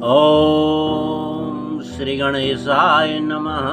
ओम श्री गणेशाय नमः।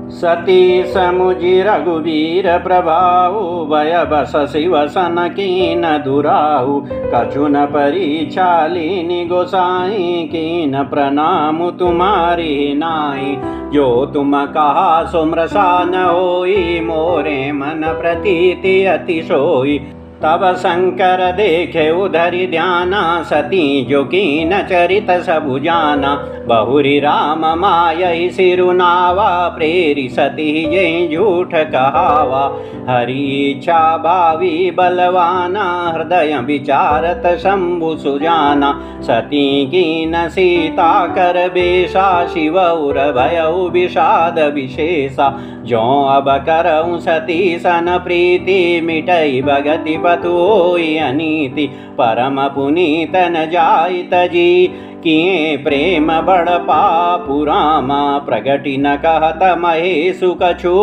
सती समुझि रघुवीर प्रभाऊ, भय बस शिव सन कीन दुराहु। कछु न परिचालिनी गोसाई, कीन प्रणाम तुम्हारी नाई। जो तुम कहा सो मृषा न होई, मोरे मन प्रतीति अति सोई। तब शंकर देखे उधरि ध्याना, सती जो कीन चरित सबु जाना। बहुरी राम मायहि सिरुनावा, प्रेरि सती जय झूठ कहावा। हरि इच्छा भावी बलवाना, हृदय विचारत शंभु सुजाना। सती कीन सीता कर बेशा, शिव उर भयउ विषाद विशेषा। जो अब करऊँ सती सन प्रीति, मिटई भगति पतु होई अनीति। परम पुनीत न जाय तजी, किए प्रेम बड़ पापु रामा। प्रगति न कहत महेशु कछु,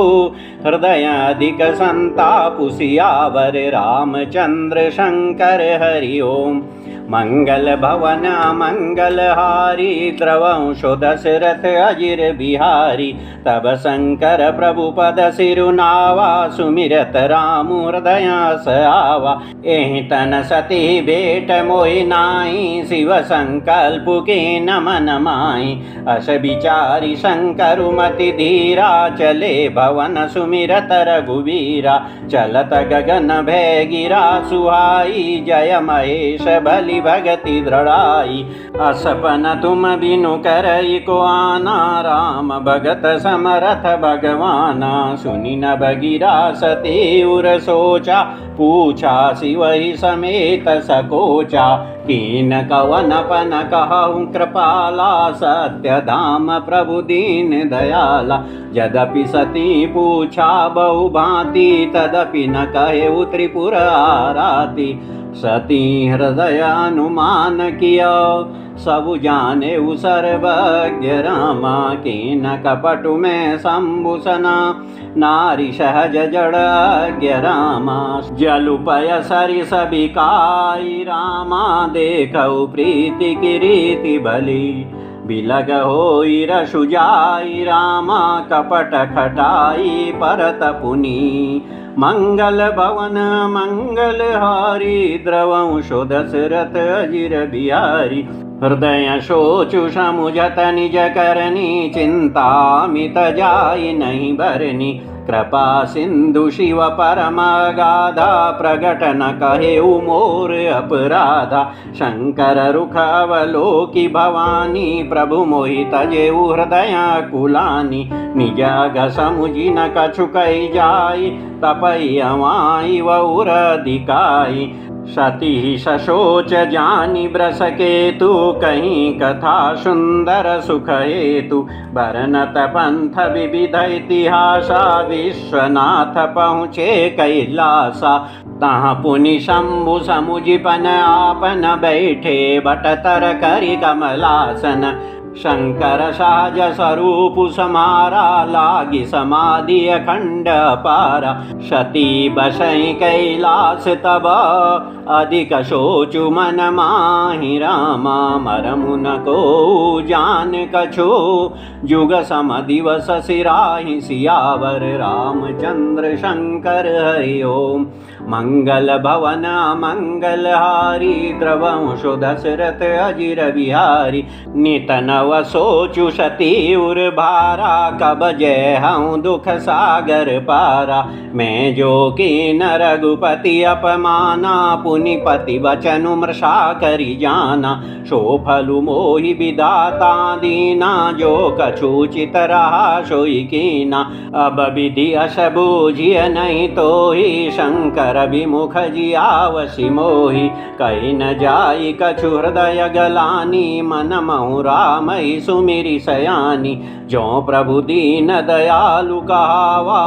हृदय अधिक संतापु सियावर। रामचंद्र शंकर हरि ओम। मंगल भवन मंगल हारी, द्रवंशो दशरथ अजिर बिहारी। तब शंकर प्रभु पद सिरुनावा, सुमिरत राम हृदय सआवा। एहि तन सती भेट मोहि नाई, शिव संकल्प के नमन माई। अस विचारी शंकर मति धीरा, चले भवन सुमिरत रघुवीरा। चलत गगन भय गिरा सुहाई, जय महेश बलि भगति दृढ़ाई। असपन तुम बिनु करई को आना, राम भगत समरथ भगवाना। सुनि न बगिरा सती उर सोचा, पूछा शिवहि समेत सकोचा। कीन कवन पन कहूँ कृपाला, सत्य धाम प्रभु दीन दयाला। यद्यपि सती पूछा बहु भांति, तदपि न कहे त्रिपुर आराती। सती हृदय अनुमान किया, सबु जाने सर्वज्ञ रामा। कीन कपटु में शंभुसना, नारी सहज जड़ज्ञ रामा। जलुपय सरिस बिकाई रामा, देखऊ प्रीति की रीति भली। बिलग होई रसु जाई रामा, कपट खटाई परत पुनी। मंगल भवन मंगल हारी, द्रवंशो दशरथ अजिर बिहारी। हृदय सोचु समुझत निज करनी, चिंता मित जाई नहीं भरनी। कृपा सिंधु शिव परम गाधा, प्रगट न कहे मोर अपराधा। शंकर रुख अवलोकी भवानी, प्रभु मोहि तजेउ हृदय कुलानी। निज अघ समुझि न कछु कहि जाई, तपई अवाई वउर दिकाई। सती सशोच जानी ब्रस केतु, कहीं कथा सुंदर सुख हेतु। बरनत पंथ विविध इतिहासा, विश्वनाथ पहुँचे कैलासा। तहाँ पुनि शंभु समुझिपन आपन, बैठे बटतर करि कमलासन। शंकर सहज स्वरूप समारा, लागी समाधि अखंड पारा। सती बसई कैलास तब, अधिक सोचु मन माहि रामा। मरमु न को जान कछु, जुग सम दिवस सिराहि सियावर। रामचंद्र शंकर हरि ओम। मंगल भवन मंगल हारी, द्रवंशो दशरथ अजिर बिहारी। नित नव सोचु सती उर भारा, कब जय हूँ दुख सागर पारा। मैं जो कीन रघुपति अपमाना, पुनिपति वचनु मृषा करि जाना। सो फलु मोहि विधाता दीना, जो कछु चित रहा सोई कीना। अब विधि अस बूझिय नहीं तोहि, शंकर विमुख जियावसि मोहि। कहि न जाई कछु हृदय गलानी, मन महु रामहि सुमिरि सयानी। जो प्रभु दीन दयालु कहावा,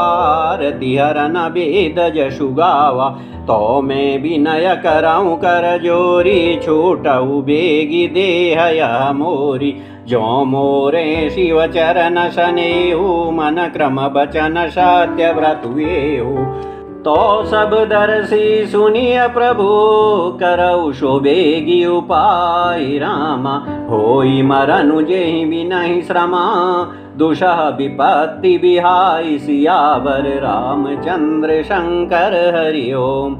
आरती हरन वेद जसु गावा। तो मैं विनय करऊँ कर जोरी, छूटऊ बेगी देह यह मोरी। जो मोरे शिव चरण सनेहु, मन क्रम बचन सत्य व्रत वेहु। तो सब दर्शी सुनिय प्रभु करऊ शोभेगी उपाय रामा। होई मरनु जेहि बिनहि श्रमा दुषः विपत्ति बिहाई सियावर रामचंद्र शंकर हरि ओम।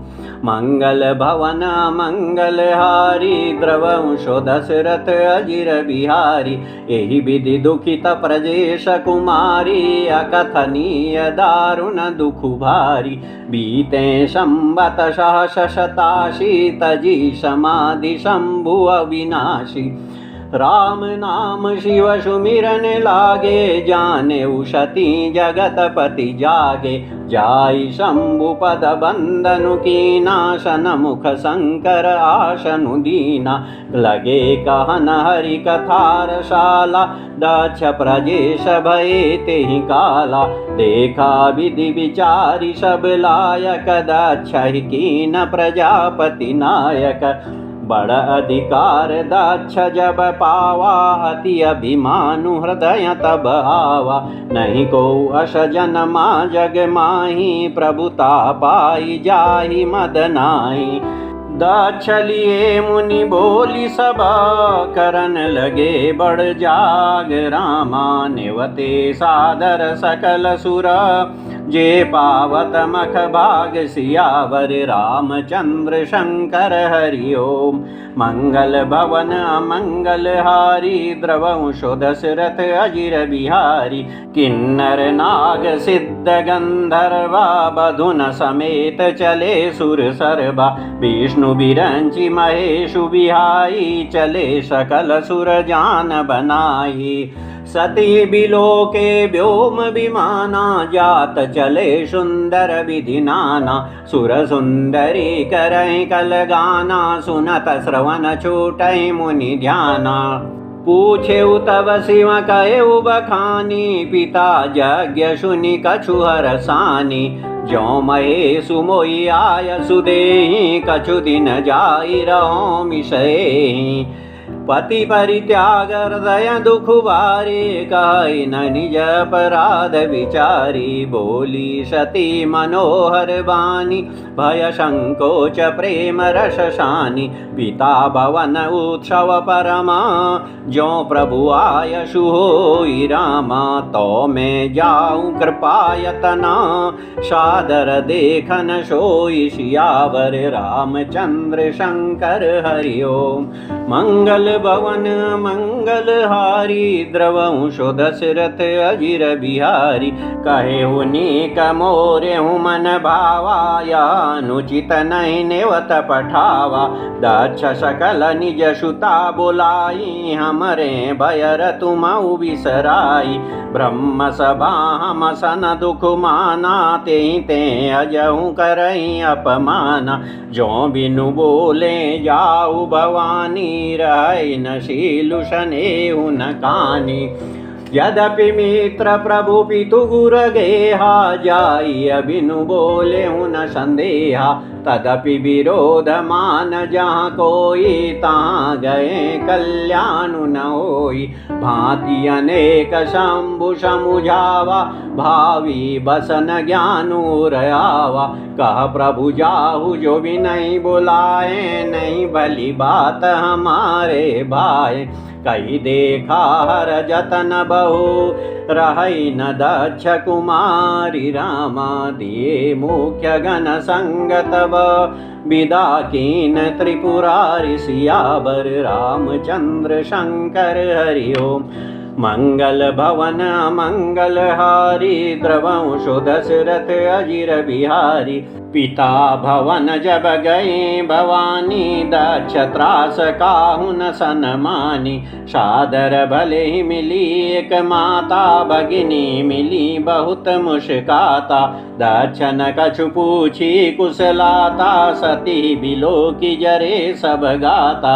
मंगल भवन मंगल हारी द्रवंशो दशरथ अजिर बिहारी। एहि विधि दुखित प्रजेश कुमारी अकथनीय दारुण दुख भारी। बीते संवत सहस शताशी तजी समाधि शंभु अविनाशी। राम नाम शिव सुमिरन लागे जाने उशती जगतपति जागे। जाई शंभु पद बंदनु कीना शन मुख शंकर आशनु दीना। लगे कहन हरि कथार शाला दक्ष प्रजेश भये तेहि काला। देखा विधि विचारी सब लायक दक्ष कीन प्रजापति नायक। बड़ अधिकार दक्ष जब पावा अति अभिमानु हृदय तब आवा। नहीं को अस जनमा जग माही प्रभुता पाई जाहि मद नाई। दक्ष लिए मुनि बोली सबा करन लगे बड़ जाग रामा। नेवते सादर सकल सुर जे पावत मख भाग सियावर रामचंद्र शंकर हरि ओम। मंगल भवन मंगल हारी द्रवंशो दशरथ अजिर बिहारी। किन्नर नाग सिद्ध गंधर्वा बधुन समेत चले सुर सरबा। विष्णु बिरंची महेशु बिहाई चले सकल सुर जान बनाई। सती बिलोके व्योम विमाना जात चले सुंदर विधि नाना। सुर सुंदरी करहि कल गाना सुनत श्रवण छूटहि मुनि ध्याना। पूछे तब शिव कहेउ बखानी पिता यज्ञ सुनि कछु हरसानी। ज्यों महेशु मोहि आय सुदेहि कछु दिन जाई रहो मिशेहि। पति परित्याग हृदय दुख भारी कहि न निज अपराध विचारी। बोली सती मनोहर वाणी भय संकोच प्रेम रस शानी। पिता भवन उत्सव परमा ज्यों प्रभु आयशु होई रामा। तो मैं जाऊं कृपायतना सादर देखन सोई सियावर रामचंद्र शंकर हरि ओम। मंगल भवन मंगल हारी द्रवंशो दशरथ अजिर बिहारी। कहे हुनीक मोरे मन भावाया अनुचित नहीं नेवत पठावा। दक्ष सकल निज सुता बोलाई हमरे भयर तुम बिसराई। ब्रह्म सभा हम सन दुख माना ते ते अजहु करई अपमाना। जो बिनु बोले जाऊ भवानी रही न शीलु शनेहु न कानी। यद्यपि मित्र प्रभु पितु गुर गेहा जाई अबिनु बोले न संदेहा। तदपि विरोध मान जहाँ कोई तहाँ गए कल्याणु न होई। भांति अनेक शंभु समुझावा भावी बसन ज्ञानु रयावा। कह प्रभु जाहु जो भी नहीं बुलाए नहीं भली बात हमारे भाई। कही देखा हर जतन बहु रही न दक्ष कुमारी रामा। दिए मुख्य गण संगतब विदा कीन त्रिपुरारि सियावर रामचंद्र शंकर हरि ओम। मंगल भवन मंगल हारी द्रवंशो दशरथ अजिर बिहारी। पिता भवन जब गए भवानी दक्ष त्रास काहु न सनमानी। सादर भले ही मिली एक माता भगिनी मिली बहुत मुस्काता। दक्ष न कछु पूछी कुशलाता सती बिलो की जरे सब गाता।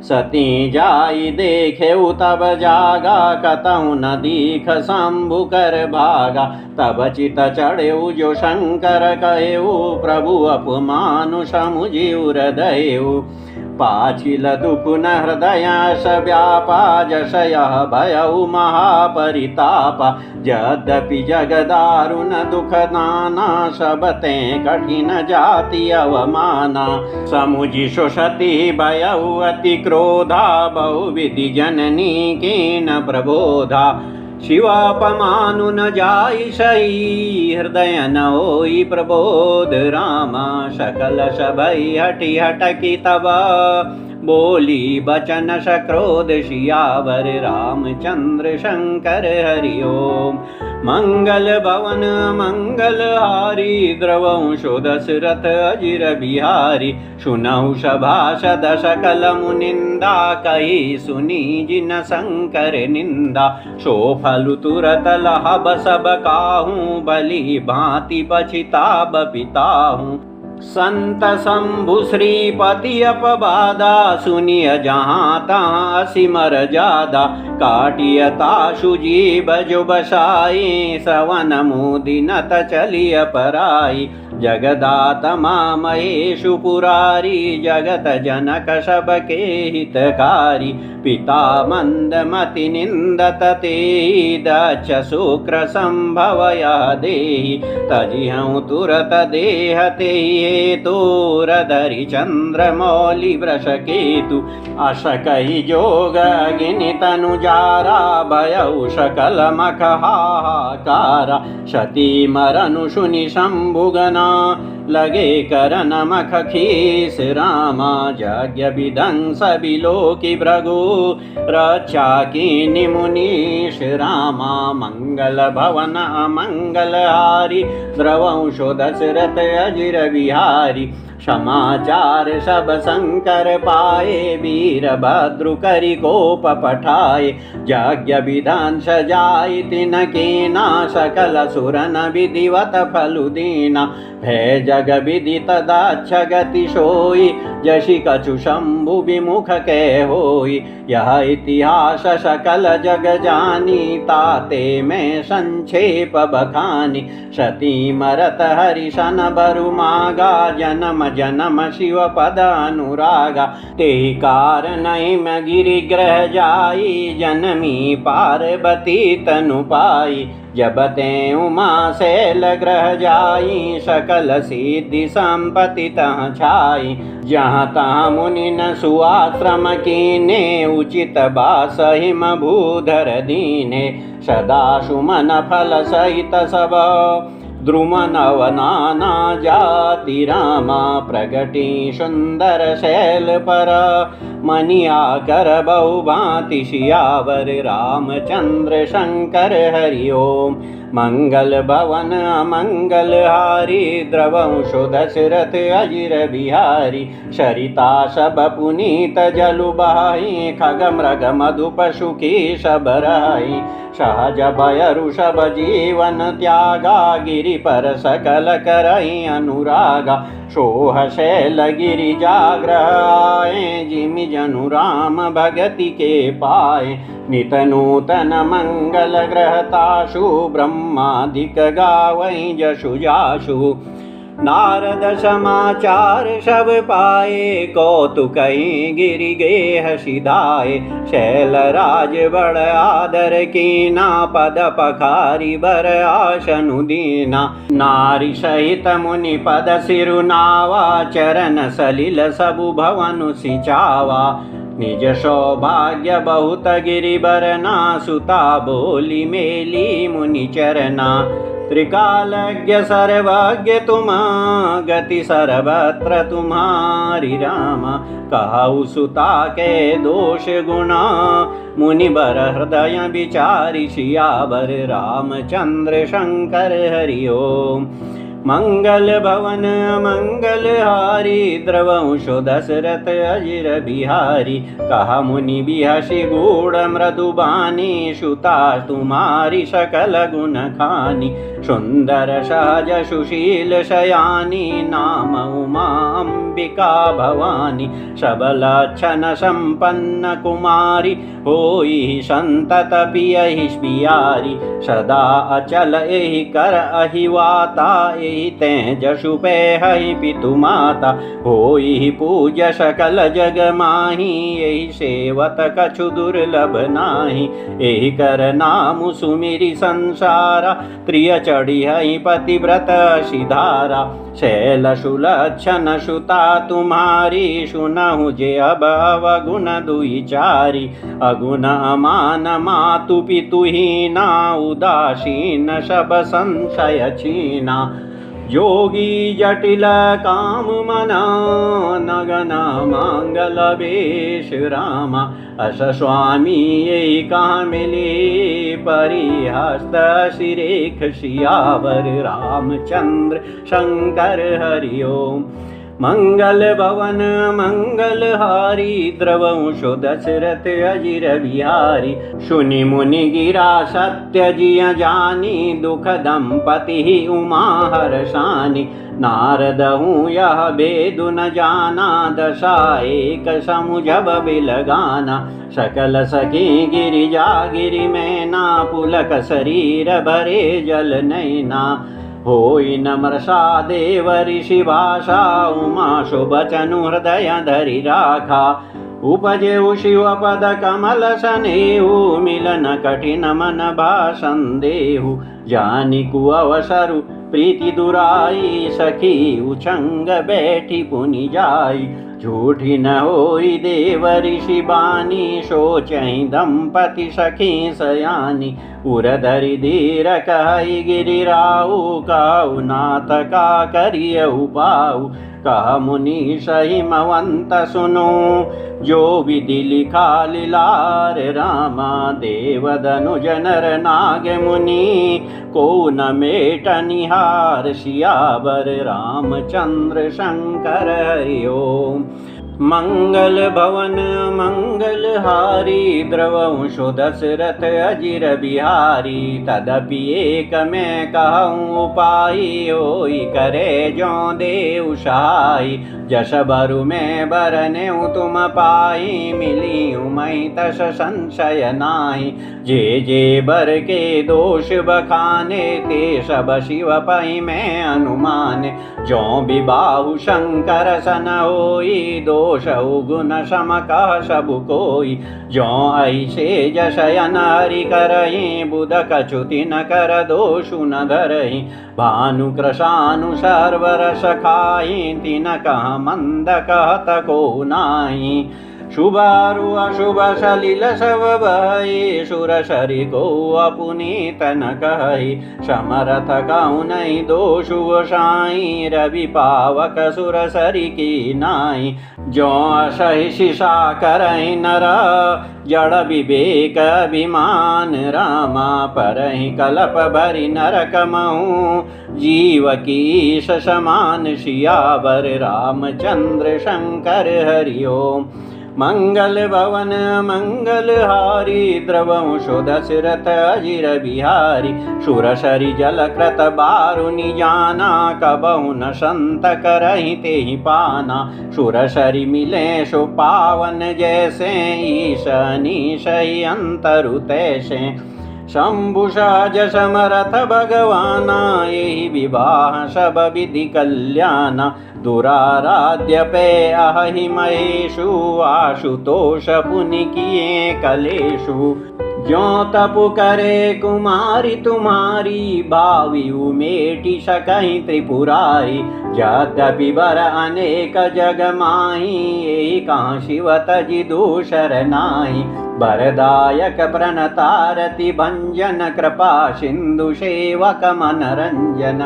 सती जाई देखे तब जागा कतहु न दीख शंभु कर भागा। तब चित चढ़ेउ जो शंकर कहेउ प्रभु अपमानु समुझिउ हृदयउ। पाचिल दुकुन हृदय व्यापा जशय भयउ महापरितापा यद्यपि जगदारुण दुख नाना सबते कठिन जाति अवमाना समुझि शोषति भयउ अति क्रोधा बहुविधि जननी कीन प्रबोधा शिवापमानु न जाई सही हृदय न होई प्रबोध रामा सकल सबई हटि हटकी तब बोली बचन सक्रोध सियावर रामचंद्र शंकर हरि ओम मंगल भवन मंगल हारी द्रवंशो दशरथ अजिर बिहारी सुनहु सभासद सकल मुनिंदा कही सुनी जिन शंकर निंदा सो फलु तुरत लहब सब काहू भली भांति पछिताब पिताहू संत शंभु श्रीपति अपबादा सुनिय जहाँ तहाँ सिमर जादा काटियता सुजीव जो बसाई श्रवण मुदिनत चलिय पराई जगदात्मा महेशु पुरारी जगत जनक सबके हितकारी पिता मंदमति निंदत तेहि दक्ष शुक्र संभवया देहि तजिहं तुरत देह तेहि तोर धरि चंद्र मौलि वृष केतु अशकहि जोग अग्नि तनु जारा भयउ सकल मख हाहाकारा सती मरनु सुनि शंभुगना लगे करन मख खीस रामा यज्ञ विध्वंस बिलोकी भृगु रक्षा कीनि मुनीश रामा मंगल भवन मंगल हारी द्रवंशो दशरथ अजिर बिहारी समाचार सब शंकर पाए वीरभद्रु करि कोप पठाए यज्ञ विधान सजाई तिन कीना सकल सुरन विधिवत फलु दीना भय जग विदित दाक्ष गति सोई जशि कछु शंभु विमुख के होई यह इतिहास सकल जग जानी ताते में संक्षेप बखानी सती मरत हरिशन बरु मागा जन्म जन्म शिव पद अनुरागा तेहि कारण में गिरि ग्रह जाई जनमी पार्वती तनु पाई जब ते उमा शैल ग्रह जाई सकल सिद्धि संपत्ति तह छाई जहाँ तहाँ मुनि न सुआश्रम कीने उचित बास हिम भूधर दीने सदा सुमन फल सहित सब द्रुम नव नाना जाति रामा प्रगति सुंदर शैल पर मनिया कर बहु भांति सियावर रामचंद्र शंकर हरि ओम मंगल भवन अमंगल हारी द्रवंशो दशरथ अजिर बिहारी सरिता सब पुनीत जलु बहाई खग मृग मधु पशु की सब रहाई सहज भय ऋषभ जीवन त्यागा गिरि पर सकल करई अनुरागा सोह शैल गिरि जाग्रहाए जिमि जनु राम भगति के पाए नित नूतन मंगल ग्रहताशु ब्रह्मादिक गावै जशु जाशु नारद समाचार सब पाए कौतुक गिरि गेह सिधाए शैल राज बड़ आदर कीना पद पखारी बर आशनु दीना नारी सहित मुनि पद सिरुनावा चरण सलिल सबु भवनु सिचावा निज सौभाग्य बहुत गिरिबरना सुता बोली मेली मुनि चरना त्रिकालज्ञ सर्वज्ञ तुम गति सर्वत्र तुम्हारी राम कहु सुता के दोष गुणा मुनिबर हृदय विचारि सियावर रामचंद्र शंकर हरि ओम मंगल भवन मंगल हारी द्रवंशो दशरथ अजिर बिहारी कहा मुनि बिहसि गूढ़ मृदुबानी सुता तुम्हारी सकल गुण खानी सुंदर सहज सुशील शयानी नाम उमा अंबिका भवानी सबल लक्षण संपन्न कुमारी होई संतत पियहि प्यारी सदा अचल एहि कर अहिवाता यही ते जशु पे हई पितु माता होई पूज्य सकल जग माही यही सेवत कछु दुर्लभ नाही यही कर नाम सुमिरि संसारा त्रिय चढ़ी हई पतिव्रत सिधारा शैल सुलक्षण सुता तुम्हारी सुनहु जे अब अवगुण दुई चारी अगुण अमान मातु पितु हीना उदासीन सब संशय छीना योगी जटिल काम मना नगन मंगल वेश रामा अस स्वामी यही कहाँ मिले परिहस्त सिरेख सियावर रामचंद्र शंकर हरि ओम मंगल भवन मंगल हारी द्रवंशो दशरथ अजिर बिहारी सुनि मुनि गिरा सत्य जिय जानी दुख दंपति उमा हर्षानी नारद हूँ यह भेदु न जाना दशा एक समुझब बिलगाना सकल सखी गिरिजा गिरि मैना पुलक शरीर भरे जल नैना होई नम्रसा देव ऋषि भाषा उमा शुभचनु हृदय धरि राखा उपजे शिव पद कमल सनेहु मिलन कठिन मन भाषण देहु जानिकु अवसरु प्रीति दुराई सखी उछंग बैठी पुनि जाई झूठी न होई देव ऋषि बानी सोचहि दंपति सखी सयानी उरधरि धीर कहई गिरिराऊ काऊ नाथ का करिय उपाऊ कह मुनि सही मवंत सुनो जो विधि लिखा लीलार रामा देवदनुज नर नाग मुनि को न मेट निहार सियावर रामचंद्र शंकर हरि ओम मंगल भवन मंगल हारी द्रवंशो दशरथ अजिर बिहारी तदपि एक मैं कहूँ उपाई होई करे जो देव सहाय जस बरु में बरने तुम पाई मिली मई तस संशय नाई जे जे बर के दोष बखाने ते सब शिव पई में अनुमान जो विबाहु शंकर सन होई दोष गुण सम कह सब कोई जो ऐसे जशयन हरि करहि बुध कछुति न कर दोषु न धरहि भानु कृशानु सर्वर सखाई तिन कह मंद कहत को नाहि शुभारु अशुभ सलिल सब बहि सुर सरि को अपुनीत न कहि समरथ कहु नहीं दोषु साई रवि पावक सुर सरि की नाई जो असहि शिषा करहि नर जड़ विवेक अभिमान रामा परहि कलप भरि नरक महु जीव की समान सियावर रामचंद्र शंकर हरि ओम मंगल भवन मंगल हारी द्रवंशो दशरथ अजिर बिहारी सुरसरि जल कृत बारुनि जाना कबहु न संत करहि तेहि पाना सुरसरि मिले सो पावन जैसे ईशनी सही अंतरु तैसे शंभु सहज समरथ भगवाना यही विवाह सब विधि कल्याण दुराराध्य पे अहि महेशु आशुतोष पुनि किए कलेशु जो तपु करे कुमारी तुम्हारी भावी उमेटी सकहि त्रिपुरारी यद्यपि बर अनेक जग माही यही कहाँ शिव तजि दूषर नाही वरदायक प्रणतारति भंजन कृपा सिंधु सेवक मनरंजन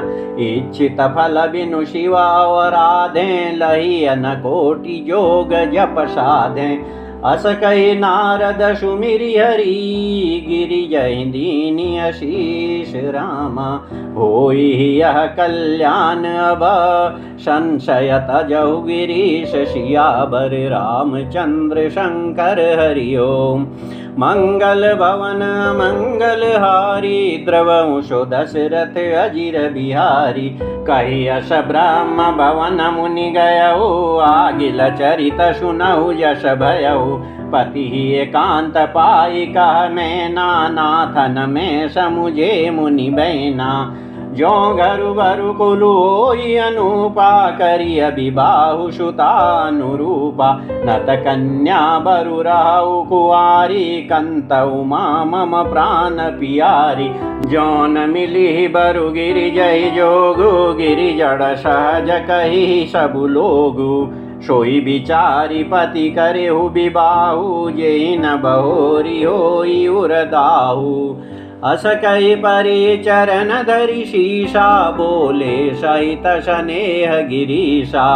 इच्छित फल बिनु शिवावराधे लहियन कोटि जोग जप साधे अस कही नारद सुमिरि हरि गिरि जय दीनि आशीष रामा होई यह कल्याण अब संशय तजहु गिरीश सियावर रामचंद्र शंकर हरि ओम मंगल भवन मंगल हारी द्रवंशो दशरथ अजिर बिहारी कही अस ब्रह्म भवन मुनि गयऊ आगिल चरित सुनहु यश भयऊ पति एकांत पाई कह मैं नाथन में समुझे मुनि बैना जो घरु बरु कुलु होई अनुपा करिय विबाहु सुतानुरूपा नत कन्या बरु रहु कुआरी कंतउ माँ मम प्राण पियारी जौन मिली बरु गिरि जय जोगु गिरि जड़ सहज कही सबु लोगु सोई बिचारी पति करेहु विबाहु जेहि न बहोरी होई उरदाहु अस कही परि चरण धरि शीशा बोले सहित स्नेह गिरीशा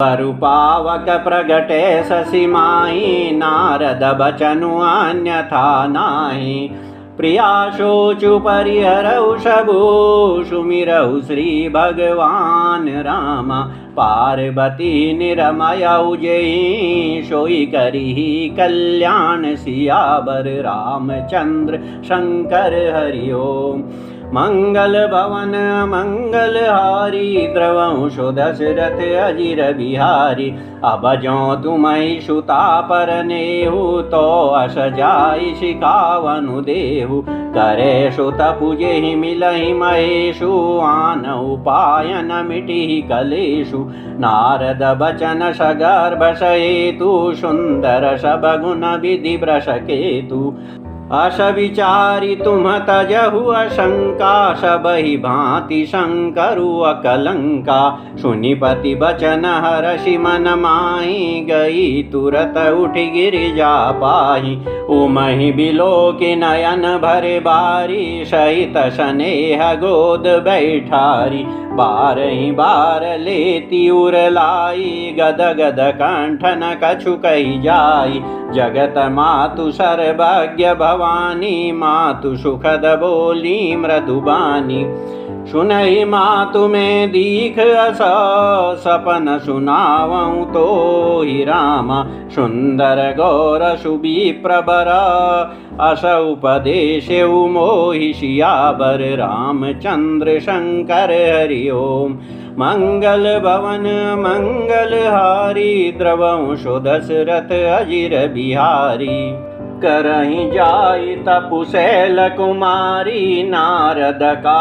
परु पावक प्रगटे शशि माही नारद बचनु अन्यथा नाही प्रिया शोचु परिहरऊ सबु सुमिरऊ श्री भगवान रामा पार्वती निरमयऊ जयी सोई करिहि कल्याण सियावर रामचंद्र शंकर हरि ओम मंगल भवन मंगल हारी द्रवंशो दशरथ अजिर बिहारी अब जो तुम्हें सुता पर नेहु तो अस जाई शिखावनु देहु करे सुत पुजेहि मिलहि महेशु आन उपायन मिटिहि कलेशु नारद बचन सगर्भ सहेतु सुंदर सबगुण विधि वृष केतु अस विचारी तुम तजहु अशंका सबहि भांति शंकरु अकलंका सुनिपति बचन हरषि मन माही गई तुरत उठ गिरिजा पाही उमहि बिलोकि नयन भरे बारी सहित स्नेह गोद बैठारी बारहि बार लेती उरलाई गद गद कंठन कछु कही जाई जगत मातु सर्वज्ञ भवानी मातु सुखद बोली मृदुबानी सुनहि मातु में दीख अस सपन सुनावऊँ तो ही रामा सुंदर गौर सुबी प्रबर अस उपदेश मोहि सियावर रामचंद्र शंकर हरि ओम मंगल भवन मंगल हारी द्रवंशो दशरथ अजिर बिहारी करहि जाई तपुशैल कुमारी नारद का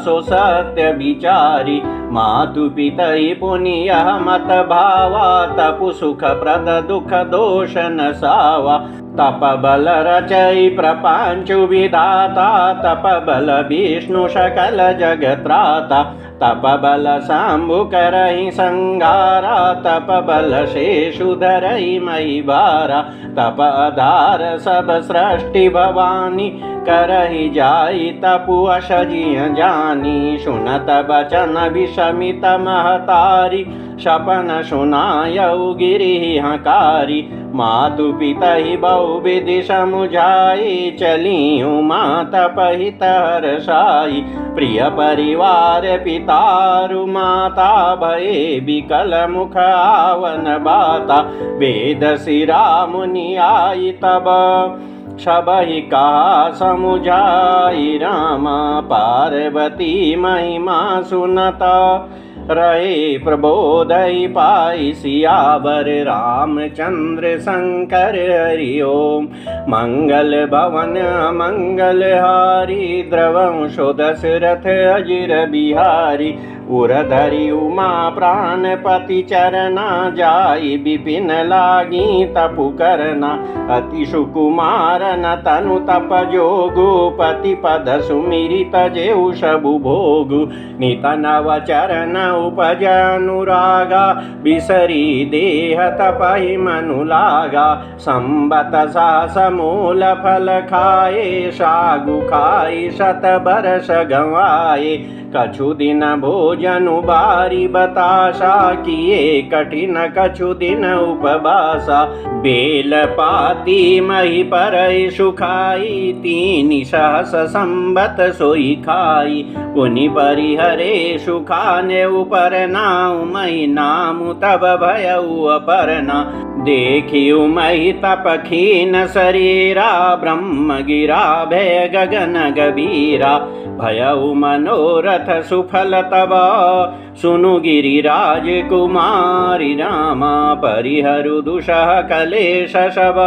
सो सत्य विचारी मातु पितहि पुनिय मत भावा तपु सुख प्रद दुख दोष न सावा तप बल रचई प्रपंच विधाता तप बल विष्णु सकल जगत्राता तप बल शंभु करहि संहारा तप बल शेषु धरहि मई बारा तप आधार सब सृष्टि भवानी करहि जाई तपु अशजिय जानी सुनत बचन विषमित महतारी सपन सुनायऊ गिरि हकारी मातु पितहि बहु विधि समुझाई चली उमा तपहित हर्षाई प्रिय परिवार पितारु माता भये विकल मुख आवन बाता वेद शिरा मुनि आई तब सबहि कहा समुझाई रामा पार्वती महिमा सुनता रहे प्रबोधि पाई सियावर रामचंद्र शंकर हरि ओम मंगल भवन मंगल हारी द्रवंशो दशरथ अजिर बिहारी उरधरि उमा प्राणपति चरना जाई विपिन लागी तपु करना अति सुकुमार न तनु तप जोगु पति पद सुमिरित जेउ सबु भोगु नित नव चरण उपज अनुरागा बिसरी देह तपहि मनु लागा संबत सास मूल फल खाए सागु खाई शत बरस गंवाए कछु दिन भोजनु बारी बताशा किए कठिन कछु दिन उपवासा बेल पाती मही परई सुखाई तीन सहस संबत सोई खाई पुनि परिहरे सुखाने ऊपर नाउ मही नामु तब भयउ अपरना देखियु मही तप खीन शरीरा ब्रह्म गिरा भय गगन गभीरा भयउ मनोरथ तीरथ सुफल तब सुनु गिरिराज कुमारी रामा परिहरु दुषः कलेश शव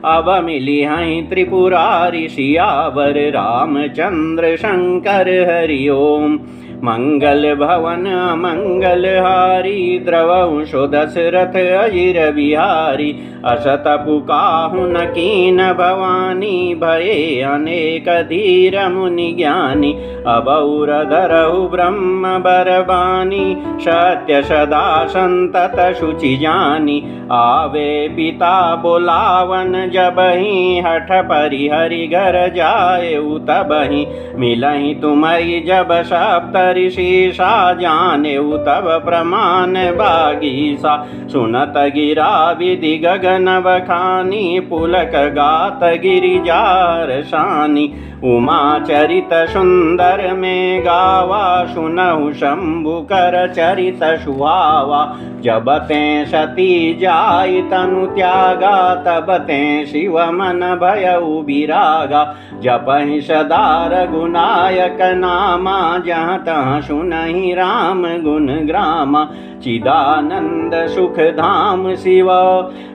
अब मिली हैं त्रिपुरारी सियावर रामचंद्र शंकर हरि ओम मंगल भवन मंगल हारी द्रवंशो दशरथ अजिर बिहारी असत पुकाहु न कीन भवानी भये अनेक धीर मुनि ज्ञानी अबौर धरहु ब्रह्म बरबानी सत्य सदा संतत शुचि जानी आवे पिता बोलावन जबहि हठ परिहरि घर जाए तबहि मिलहि तुम्हारी जब सप्त ऋषिषा जाने तब प्रमाण बागीसा सुनत गिरा विधि गगन बखानी पुलक गात गिरिजार शानी उमा चरित सुंदर में गावा सुनहु शंभु कर चरित सुहावा जब ते सती जाई तनु त्यागा तब ते शिव मन भयउ बिरागा जपहि सदा रघुनायक नामा जहाँ तहाँ सुनहि राम गुण ग्रामा चिदानंद सुख धाम शिव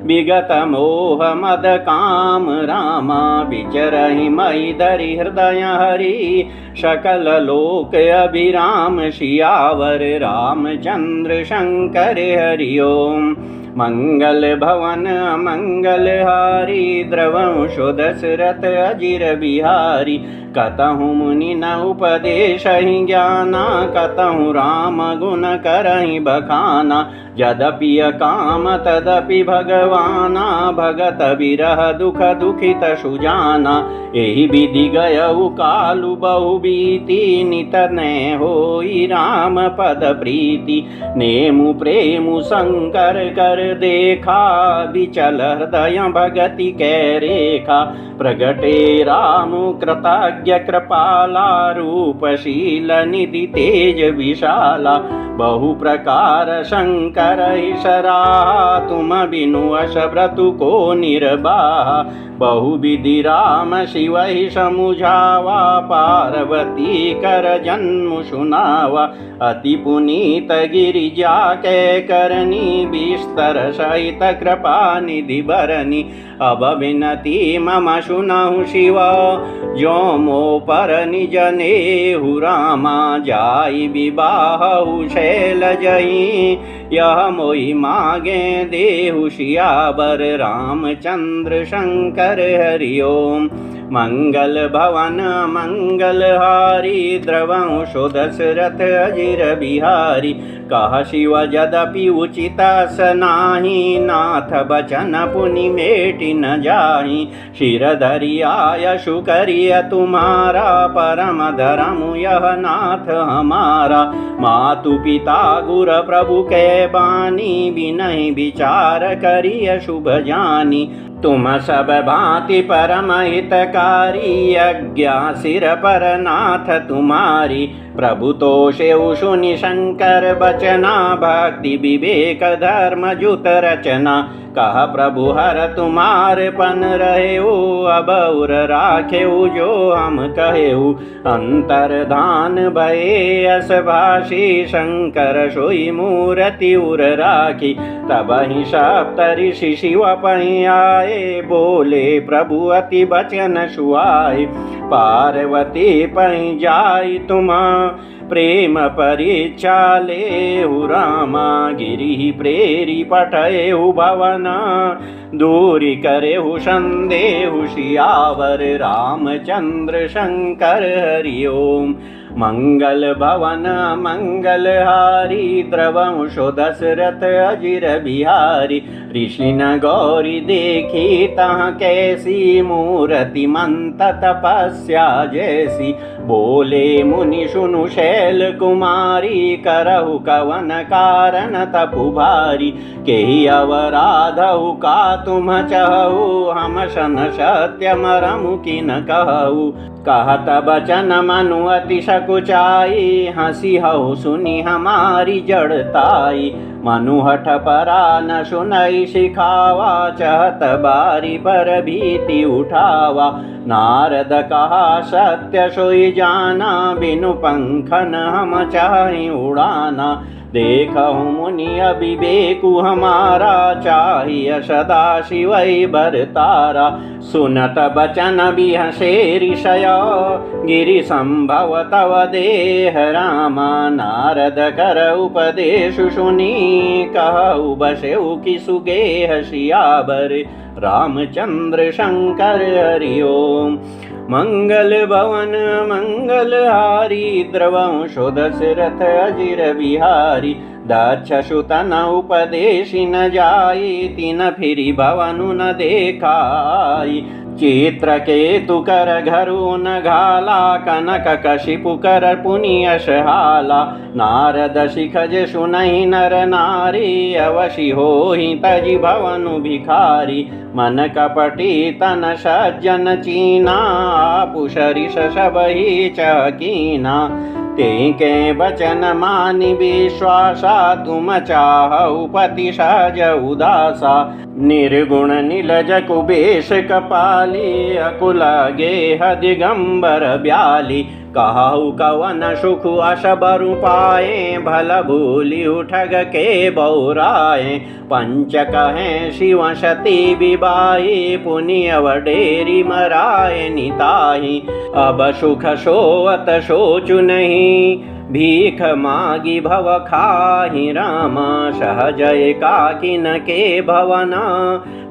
विगत मोह मद काम रामा विचरहि मयि धरि हृदय हरि सकल लोक अभिराम सियावर रामचंद्र शंकर हरि ओम मंगल भवन मंगल हारी द्रवंशो दशरथ अजिर बिहारी कतहु मुनि न उपदेश ज्ञाना कतहु राम गुण करहि बखाना यद्यपि काम तदपि भगवाना भगत विरह दुख दुखित सुजाना एहि विधि गयउ कालु बहु बीती नित ने होई राम पद प्रीति नेमु प्रेमु शंकर कर देखा विचल हृदय भगति कै रेखा प्रगटे राम कृतज्ञ कृपाला रूपशील निधि तेज विशाला बहु प्रकार शंकर ईशरा तुम बिनु अश व्रतु को निर्वाह बहु विधि राम शिव समुझावा पार्वती कर जन्म सुनावा अति पुनीत गिरिजा के करनी बिस्तर सहित कृपा निधि बरनी अब विनती मम सुनहु शिव जो मो पर निज नेहु रामा जाई विवाहु शैल जई यह मोहि मागे देहु सियावर रामचंद्र शंकर हरि ओम मंगल भवन मंगल हारी द्रवंशो दशरथ अजिर बिहारी कह शिव यद्यपि उचित सनाहि नाथ बचन पुनि मेटि न जाहि शिर धरि आयशु करिय तुम्हारा परम धर्म यह नाथ हमारा मातु पिता गुर प्रभु के बानी बिनहि विचार करिय शुभ जानी तुम सब भांति परम हितकारी अज्ञा सिर पर नाथ तुम्हारी प्रभु तोषे सुनि शंकर बचना भक्ति विवेक धर्म जुत रचना कह प्रभु हर तुम्हार पन रहेऊ अब उर राखेऊ जो हम कहेऊ अंतर्धान भये अस भाषी शंकर सोई मूर्ति उर राखी तब ही सप्त ऋषि शिव पहि आए बोले प्रभु अति बचन सुआए पार्वती पहि जाई तुम प्रेम परीक्षा लेहु रामा गिरि प्रेरी पठेहु भवना दूरी करेहु संदेहु सियावर रामचंद्र शंकर हरि ओम मंगल भवन मंगल हारी द्रवंशो दशरथ अजिर बिहारी ऋषि न गौरी देखी तहाँ कैसी मूर्ति मंत तपस्या जैसी बोले मुनि सुनु शैल कुमारी करहु कवन कारण तपु भारी केहि अवराधहु का तुम चहु हम सन सत्य मरमु किन कहु कहत बचन मनु अति सकुचाई हंसी हऊ सुनी हमारी जड़ताई मनुहठ परा न सुनई सिखावा, चहत बारी पर भीति उठावा। नारद कहा सत्य सोई जाना, बिनु पंखन हम चाहि उड़ाना। देखहु मुनि अविवेकु हमारा, चाहिए सदा शिवै बरतारा। सुनत बचन बिहसे ऋषया, गिरि संभव तव देह रामा। नारद कर उपदेश सुनी, कहु बसेउ कि सुगेह सियावर। रामचंद्र शंकर हरि ओम। मंगल भवन मंगलहारी, द्रवंशो दशरथ अजिर बिहारी। दक्ष सुतन उपदेशि न जाई, तिन फिरी भवनु न देखाई। चित्रकेतु कर घरु न घाला, कनक कशिपु कर पुनियश हाला। नारद शिखज सुनहि नर नारी, अवशि होहि तजि भवनु भिखारी। मन कपटी तन सज्जन चीना, पुषरिष सबहि चकीना। ते के बचन मानि विश्वासा, तुम चाहउ पति सहज उदासा। निर्गुण नीलज कुबेश कपाली, अकुल गेह दिगंबर ब्याली। कहु कवन सुख असबरु पाए, भल भूलि उठग के बौराए। पंच कहें शिव सती विबाई, पुनि वडेरी मराए निताही। अब सुख सोवत सोचु नहीं, भीख मागी भव खाहि रामा। सहज एकाकिन के भवना,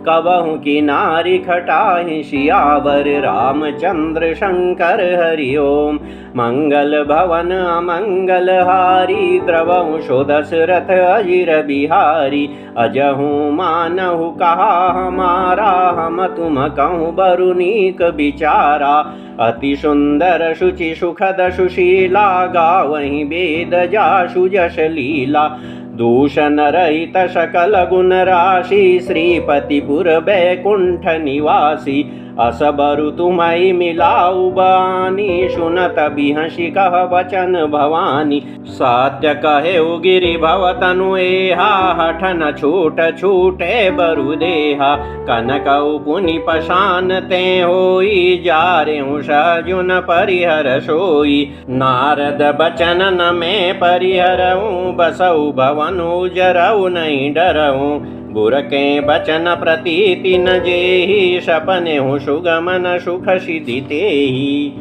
कबहु की नारी खटाहि सियावर। रामचंद्र शंकर हरि ओम। मंगल भवन अमंगल हारी, द्रवंशो दशरथ अजिर बिहारी। अजहु मानहु कहा हमारा, हम तुम कहूँ बरु नीक विचारा। अति सुंदर शुचि सुखद सुशीला, गावहि वेद जासु जस लीला। दूषण रहित सकल गुण राशि, श्रीपतिपुर बैकुंठ निवासी। असबरु तुम्हि मिलाऊ बानी, सुनत बिहसि कह वचन भवानी। सत्य कहे गिरि भव तनु एहा, हठ न छूट छूटे बरु देहा। कनकउ पुनि पशान ते होई, जारेउ सजुन परिहर सोई। नारद बचन न में परिहरऊ, बसऊ भवनु जरऊ नहीं डरऊ। गुर के बचन प्रतीति न जेहि, सपने हूँ सुगमन सुख सिद्धि तेहि।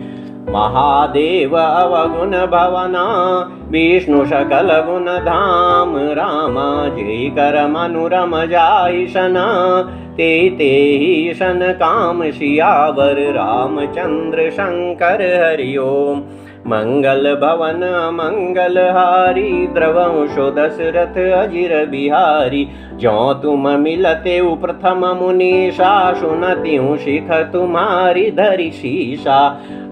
महादेव अवगुण भवना, विष्णु सकल गुण धाम रामा। जय कर मनुरम जाई सना, ते सन काम सियावर। रामचंद्र शंकर हरि ओम। मंगल भवन मंगल हारी, द्रवंशो दशरथ अजिर बिहारी। जो तुम मिलते प्रथम मुनीषा, सुनती हूँ शिख तुम्हारी धरि शीशा।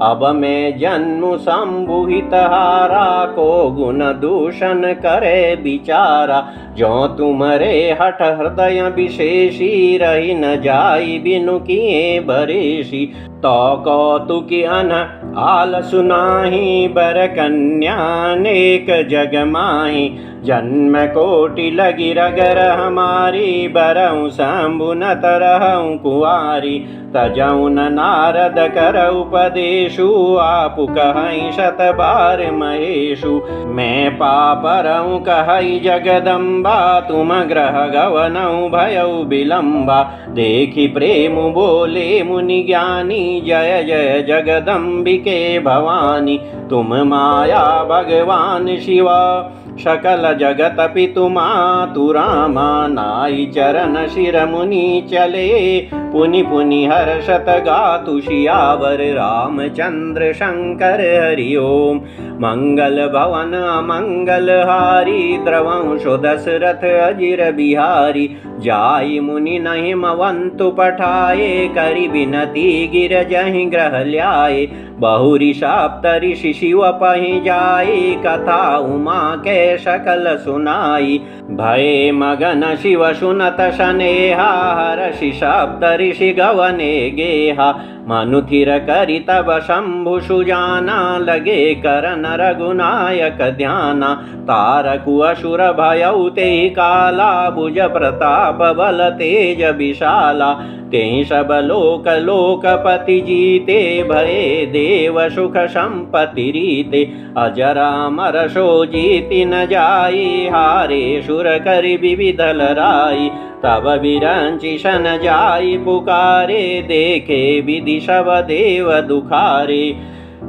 अब मैं जन्म संबुहित हारा, को गुण दूषण करे बिचारा। जो तुम्हारे हठ हृदय विशेषी, रही न जाई बिनु किए बरेशी। तो कौतुकी अन आल सुनाही, बर कन्या नेक जग माही। जन्म कोटि लगी रगर हमारी, बरऊ शंभु न तरहु कुआरी। तजऊ न नारद कर उपदेशु, आपु कहई शत बार महेशु। मैं पापरऊ कहई जगदम्बा, तुम ग्रह गवनऊ भयऊ विलम्बा। देखि प्रेम बोले मुनि ज्ञानी, जय जय जगदम्बिके भवानी। तुम माया भगवान शिवा, सकल जगत पितु मातु रामा। नाई चरण शिर मुनि चले, पुनि पुनि हर्षत गातु सियावर। रामचंद्र शंकर हरि ओम। मंगल भवन अमंगल हारी, द्रवंशो दशरथ अजिर बिहारी। जाई मुनि नहीं मवंतु पठाए, करि बिनती गिर जहि ग्रह ल्याए। बहुरी सप्तऋषि शिव पहि जाई, कथा उमा के सकल सुनाई। भये मगन शिव सुनत शनेहा हर्षि सप्त ऋषि गवने गेहा मनुथिर करि तब शंभु सुजाना लगे करन रघुनायक ध्याना तारकु असुर भयउ ते काला भुज प्रताप बल तेज विशाला ते सब लोक लोकपति जीते भये देव सुख संपत्ति रीते अजरा अमर सो जीति न जाई हारे सुर करि विविध लराई तब विरंचि शन जाई पुकारे देखे विधि सब देव दुखारे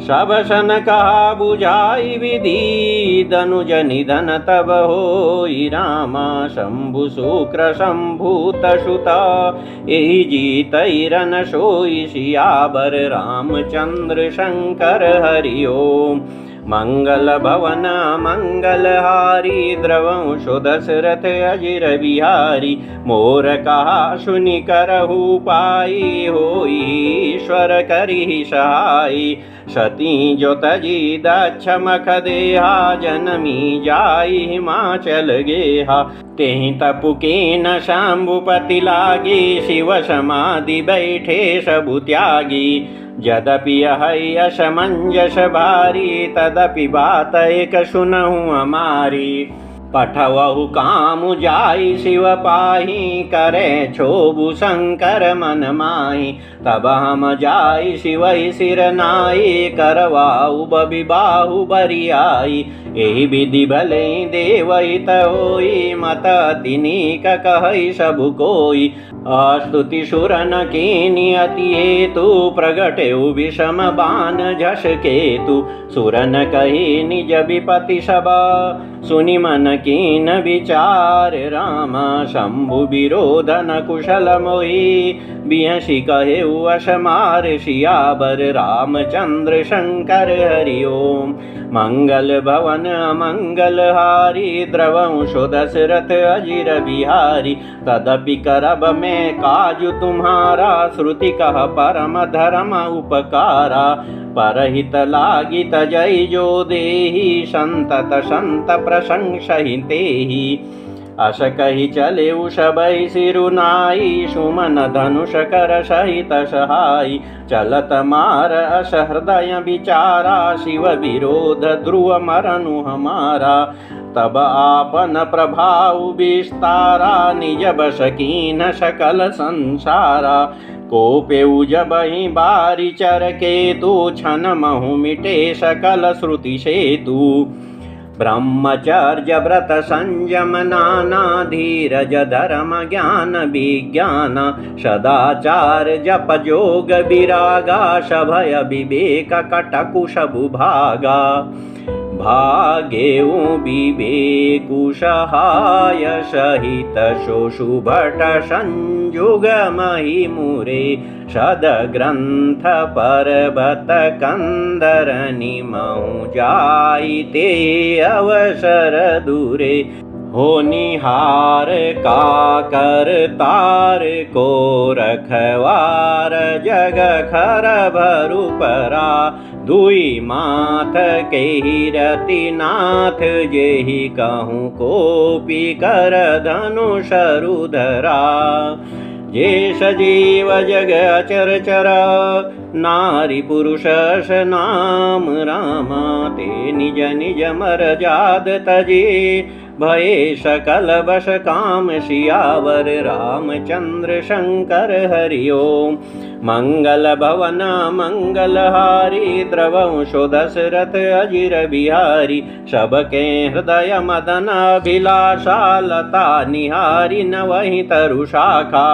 सब सन कहा बुझाई विधि धनुज निधन तब होई रामा शंभु शुक्र शंभूत सुता एहि जीतैरन सोई सियावर रामचंद्र शंकर हरि ओम मंगल भवन मंगलहारी द्रवंशो दशरथ अजिर बिहारी मोर कहा सुनि करहु पाई होई ईश्वर करि सहाई सती जो तजी दक्ष मख देहा जनमी जाई हिमाचल गेहा तेहि तपु कीन शंभुपति लागी शिव समाधि बैठे सबु त्यागी यद्यपि है असमंजस भारी तदपि बात एक सुनहु हमारी पठवहु काम जाई शिव पाही करे क्षोभु शंकर मन माही तब हम जाई शिव सिर नाई करवाऊ बबिबाहु बरियाई एहि विधि भले देवहित होई मत तिनिक कहई सबु कोई अस्तुति सुर न कीनि अति हेतु प्रगटेउ विषम बाण झस केतु सुर न कही निज विपति सभा सुनि मन कीन विचार राम शंभु विरोध न कुशल मोहि बिहसि कहेउ असमार सियावर रामचंद्र शंकर हरि ओम मंगल भवन मंगल हारी द्रवंशो दशरथ अजिर बिहारी तदपि करब मैं काजु तुम्हारा श्रुति कह परम धर्म उपकारा परहित लागी तजई जो देहि संतत संत प्रशंसहि तेहि अस कहि चले सबई सिरुनाई सुमन धनुष कर सहित सहाई चलत मार अस हृदय विचारा शिव विरोध ध्रुव मरनु हमारा तब आपन प्रभाव विस्तारा निज बस कीन सकल संसारा कोपेउ जबहि बारी चर केतु छन महु मिटे सकल श्रुति सेतु ब्रह्मचर्य व्रत संयम नाना धीरज धर्म ज्ञान विज्ञान सदाचार जप जोग विरागा सभय विवेक कटकु सबु भागा भाग्येउ विवेकु सहाय सहित शोषुभट संयुग महि मुरे सदग्रंथ पर्वत कंदरनि महु जाइते अवसर दूरे हो निहार काकर तार को रखवार जग खर भरु परा दुई माथ के रति नाथ जेहि कहूँ कोपी कर धनुष रुधरा जे सजीव जग अचर चर नारी पुरुष नाम रामा ते निज निज मर जाद तजे भये सकल बस काम सियावर रामचंद्र शंकर हरि ओम मंगल भवन मंगलहारी द्रवंशो दशरथ अजिर बिहारी सबके हृदय मदन अभिलाषा लता निहारी न वही तरु शाखा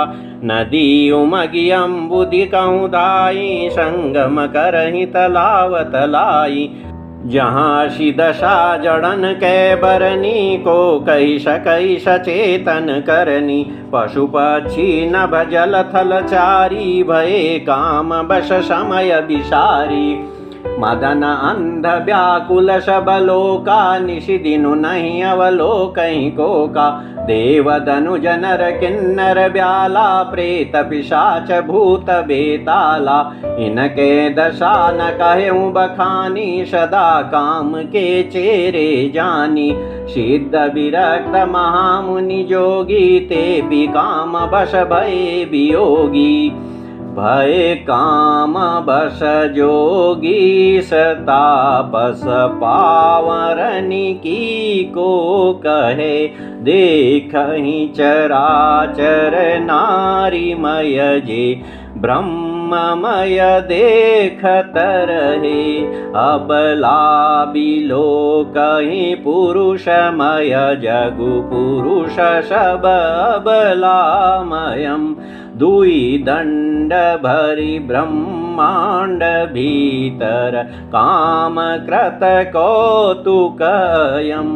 नदी उमगी अम्बुदि कहूँ दाई संगम करहि तलाव तलाई जहाँ दशा जड़न कै बरनी को कही सकई सचेतन करनी पशु पक्षी नभ जल थल चारी भये काम बस समय विसारी मदन अंध व्याकुल सब लोका निशि दिनु नहीं अवलोकहि को का देवदनुज नर किन्नर ब्याला प्रेत पिशाच भूत बेताला इनके दशा न कहूँ बखानी सदा काम के चेरे जानी सिद्ध विरक्त महामुनि जोगी ते भी काम बस भय वियोगी भय काम बस जोगी सतापस पावरनि की को कहे देखहि चराचर नारीमय जे ब्रह्ममय देखत रहे अबला बिलोकहि पुरुषमय जगु पुरुष सब अबलामयम् दुई दंड भरि ब्रह्मांड भीतर काम कृत कौतुकयम्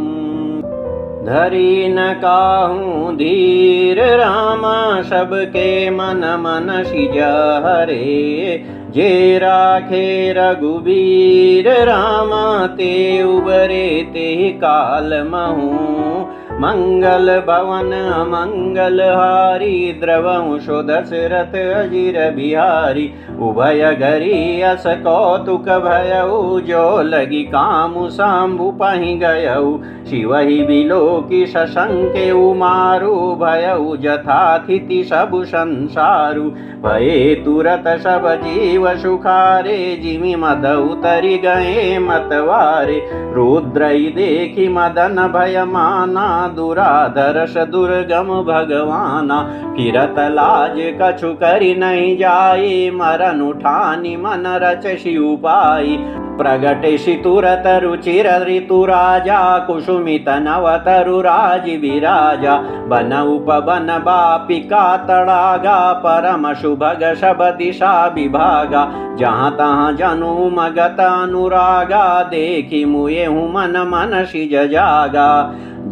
धरी न काहूँ धीर रामा सबके मन मन सिज हरे जे राखे रघुबीर रामा ते उबरे ते काल महूँ मंगल भवन मंगल हारी द्रवंशो दशरथ अजिर बिहारी उभय गरी अस कौतुक भयउ जो लगी कामु सांबु पहि गयउ शिवहि बिलोकी शशंके उमारु भयउ जथाथिति सबु संसारु भये तुरत सब जीव सुखारे जिमि मद उतरि गए मतवारे रुद्रई देखि मदन भय माना दुराधर्ष दुर्गम भगवाना फिरत लाज कछु करि नहीं जाए मरन उठानी मन रचि उपाय प्रगटे तुरत रुचिर ऋतु राजा कुसुमित नवतरु राज विराजा बन उपवन बापिका तड़ागा परम शुभग शब दिशा विभागा जहाँ तहाँ जनु मगत अनुरागा देखी मुए हूँ मन मन सिज जागा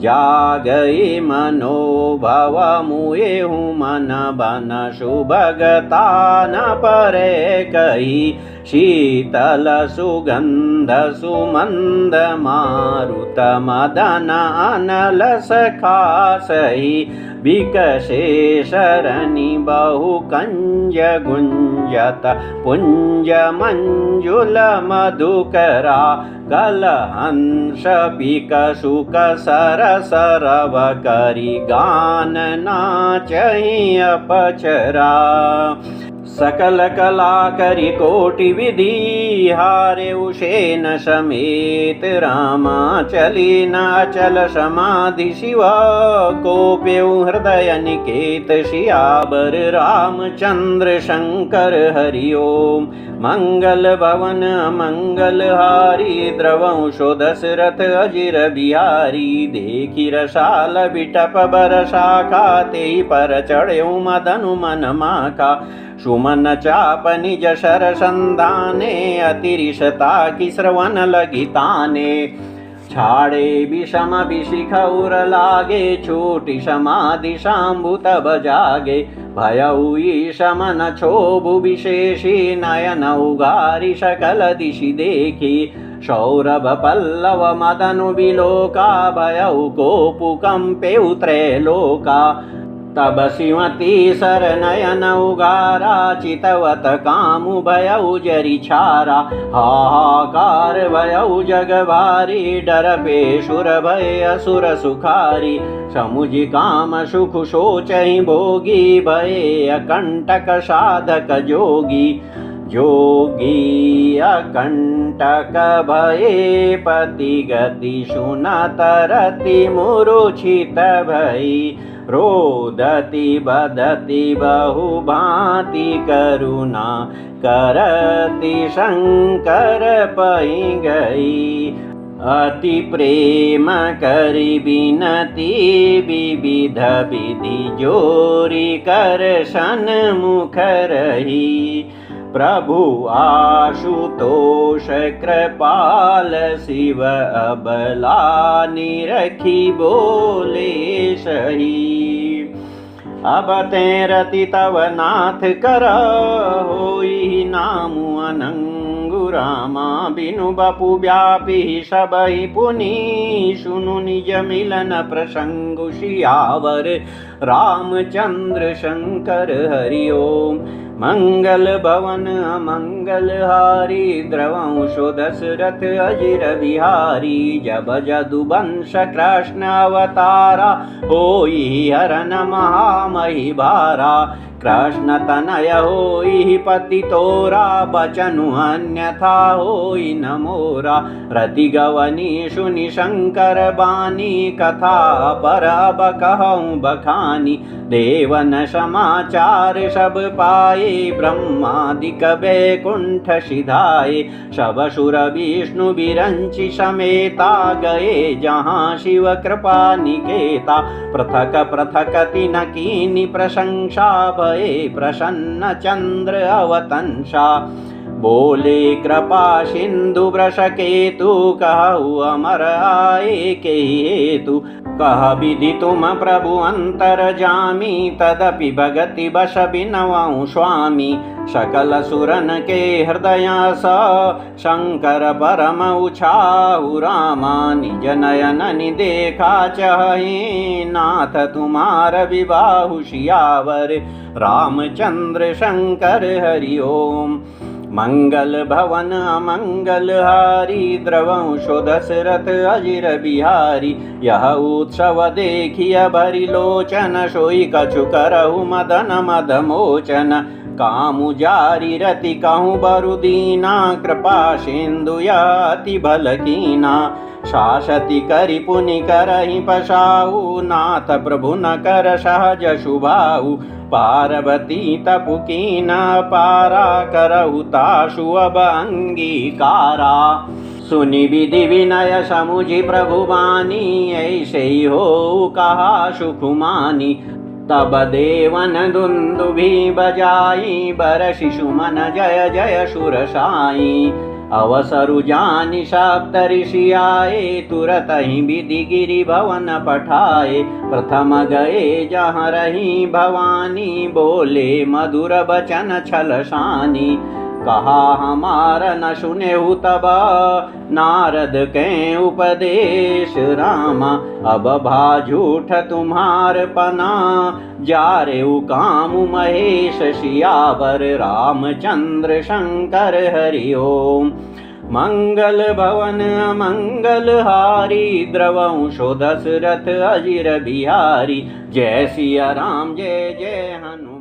जागई मनोभव मुए हूँ मन बन शुभगता न परे कही शीतल सुगंध सुमंद मारुत मदन अनल सखा सही विकसे शरणि बहु कंज गुंजत पुंज मंजुल मधुकरा कलहंस पिक सुक सर सरव करी गान नाचहि अपचरा सकल कला करी कोटि विधि हारे उशेन समेत रामा चली न अचल समाधि शिवा कोप्यउ हृदय निकेत सियावर रामचंद्र शंकर हरि ओम मंगल भवन मंगल हारी द्रवंशो दशरथ अजिर बिहारी देखी रसाल बिटप बरसा खाते पर चढ़्यु मदनु मन माका सुमन चाप निज शर संधाने अतिरिशता की श्रवण लगिताने छाड़े विषम विशिख उर लागे छोटी समाधि शाम्भु तब जागे भयउ ईशमन क्षोभु विशेषी नयन उगारी सकल दिशि देखी सौरभ पल्लव मदनु विलोका भयउ कोपु कंपेउ त्रैलोका तब शिवती सर नयन उगारा चितवत कामु भयउ जरि छारा हाहाकार भयउ जग भारी डर पेशुर भय असुर सुखारी समुझि काम सुख सोचहि भोगी भय अकंटक साधक जोगी जोगी अकंटक भये पति गति सुनत रति मूर्छित भई रोदति बदति बहु भांति करुणा करति शंकर पहि गई अति प्रेम करि बिनती विविध विधि जोरी कर सन्मुख रही प्रभु आशुतोष कृपाल शिव अबला निरखी बोले सही अब ते रति तव नाथ कर होई नामु अनंगु रामा बिनु बपु व्यापी सबहि पुनि सुनु निज मिलन प्रसंग सियावर रामचंद्र शंकर हरि ओम। मंगल भवन अमंगल हारी द्रवंशो दशरथ अजिर बिहारी जब जदुवंश कृष्ण अवतारा होई हरन महामहि भारा कृष्ण तनय होई पति तोरा बचनु अन्यथा होई न मोरा रति गवनी सुनि शंकर बानी कथा पर अब कहूँ बखानी देवन समाचार सब पाए ब्रह्मादिक वैकुंठ सिधाए सब सुर विष्णु बिरंचि समेता गए जहाँ शिव कृपा निकेता पृथक पृथक तिन कीनि प्रशंसा भये प्रसन्न चंद्र अवतंसा बोले कृपा सिंधु वृष केतु कहु अमर आए के हेतु कह विधि तुम प्रभु अंतर जामी तदपि भगति बस बिनवऊँ स्वामी सकल सुरन के हृदय स शंकर परम उछाहु रामा निज नयन नि देखा चहे नाथ तुम्हार विबाहु सियावर रामचंद्र शंकर हरि ओम। मंगल भवन अमंगल हारी द्रवंशो दशरथ अजिर बिहारी यह उत्सव देखिय भरि लोचन सोई कछु करहु मदन मद मोचन कामु जारी रति कहूँ बरुदीना कृपा सिंधु अति बल कीना शासति करि पुनि करहि पशाऊ नाथ प्रभु न कर सहज शुभाऊ पार्वती तपु कीन पारा करहु ताशु अब अंगीकारा सुनि विधि विनय समुझि प्रभु बानी ऐसे ही हो कहा सुखुमानी तब देवन दुंदुभि बजाई बरसि सुमन जय जय सुर साई अवसरु जानि सप्त ऋषि आए तुरत ही विधि गिरि भवन पठाए प्रथम गए जहाँ रही भवानी बोले मधुर बचन छल शानी कहा हमार न सुनेहु तब नारद के उपदेश रामा अब भा झूठ तुम्हार पना जारेउ काम महेश सियावर रामचंद्र शंकर हरि ओम। मंगल भवन मंगल हारी द्रवंशो दशरथ अजिर बिहारी जय सिया राम जय जय हनुमान।